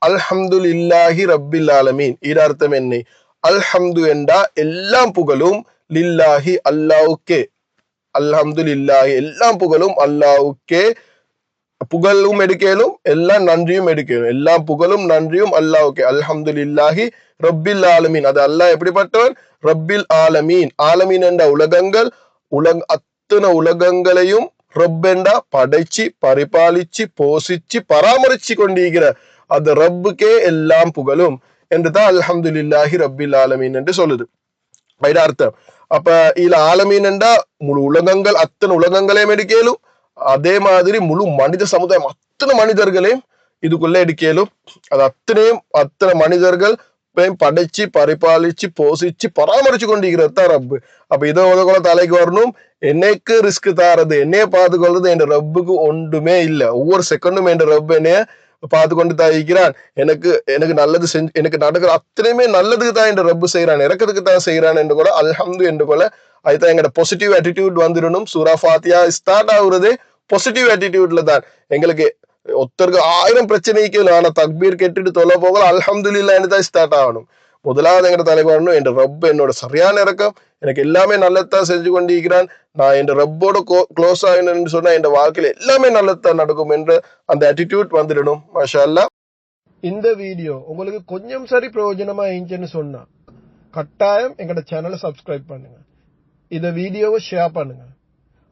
அல்ஹம்துலில்லாஹி ரப்பில் ஆலமீன். இது அர்த்தம் என்ன? அல்ஹம்து என்றா எல்லாம் புகழும், லில்லாஹி அல்லாஹ்வுக்கே. அல்ஹம்துலில்லாஹி எல்லாம் புகழும் அல்லாஹ்வுக்கே. புகழும் எடுக்கலும், எல்லாம் நன்றியும் எடுக்கலும். எல்லாம் புகழும் நன்றியும் அல்லாஹ்வுக்கே. அல்ஹம்துலில்லாஹி ரப்பில் ஆலமீன். அது அல்லாஹ் எப்படிப்பட்டவன்? ரப்பில் ஆலமீன். ஆலமீன் என்ற உலகங்கள், அத்தனை உலகங்களையும் ரப்பெண்டா படைச்சு பரிபாலிச்சு போஷிச்சு பராமரிச்சு கொண்டிருக்கிற அந்த ரப்புக்கே எல்லாம் புகழும் என்றுதான் அல்ஹம்துலில்லாஹி ரப்பில் ஆலமீன் என்று சொல்லுது. இது அர்த்தம். அப்ப இதுல ஆலமீன் என்றா முழு உலகங்கள், அத்தனை உலகங்களையும் எடுக்கலும், அதே மாதிரி முழு மனித சமுதாயம் அத்தனை மனிதர்களையும் இதுக்குள்ள எடுக்கலும். அது அத்தனை மனிதர்கள் படைச்சு பரிபாலிச்சு போஷிச்சு பராமரிச்சு கொண்டிருக்கிறது தான் ரப்பு. அப்ப இதை கூட தலைக்கு வரணும். என்னைக்கு ரிஸ்க் தாரது, என்னைய பார்த்துக்கொள்றது என் ரப்புக்கு ஒன்றுமே இல்லை. ஒவ்வொரு செகண்டும் என் ரப்பு என்னைய பார்த்து கொண்டு தான் இருக்கிறான். எனக்கு நல்லது செஞ்சு, எனக்கு நடக்கிற அத்தனையுமே நல்லதுக்கு தான் என் ரப்பு செய்யறான், இறக்கிறதுக்கு தான் செய்யறான் என்று கூட அல்ஹம்து என்று கூட அதுதான் எங்களோட பாசிட்டிவ் ஆட்டிடியூட் வந்துடணும். சூரா ஃபாத்தியா ஸ்டார்ட் ஆகுறதே பாசிட்டிவ் ஆட்டிடியூட்ல தான். எங்களுக்கு ஒருத்தருக்கு 1000 பிரச்சனைக்கு ஆனா தக்பீர் கேட்டுட்டு தொலை போகல அல்ஹம்துலில்லாஹ்னு தான் ஸ்டார்ட் ஆகணும். முதலாவது எங்க தலைக்கு வரணும், என் ரப்பு என்னோட சரியான இறக்கம், எனக்கு எல்லாமே நல்லதான் செஞ்சு கொண்டிருக்கிறான், நான் என் ரப்போட க்ளோஸ் ஆகணும்னு சொன்னா என் வாழ்க்கையில எல்லாமே நல்லதான் நடக்கும் என்ற அந்த ஆட்டிடியூட் வந்துடணும். மாஷா அல்லாஹ். இந்த வீடியோ உங்களுக்கு கொஞ்சம் சரி பிரயோஜனமா இருந்துச்சுன்னு சொன்னா கட்டாயம் எங்களோட சேனலை சப்ஸ்கிரைப் பண்ணுங்க. இந்த வீடியோவை ஷேர் பண்ணுங்க.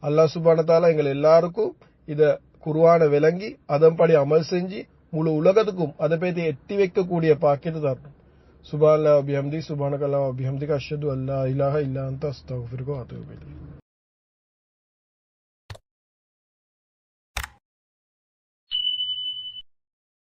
அல்லாஹ் சுப்ஹானஹு வ தஆலா எங்கள் எல்லாருக்கும் இத குர்ஆனை விளங்கி அதன்படி அமல் செஞ்சு முழு உலகத்துக்கும் அதை பற்றி எட்டி வைக்கக்கூடிய பாக்கியத்தை தரணும். சுப்ஹானல்லாஹி வ பிஹம்திஹி சுப்ஹானக்கல்லாஹி வ பிஹம்திக அஷ்ஹது அல்லா இலாஹா இல்லா அன்த அஸ்தக்ஃபிருக வ அத்தூபு இலைக்.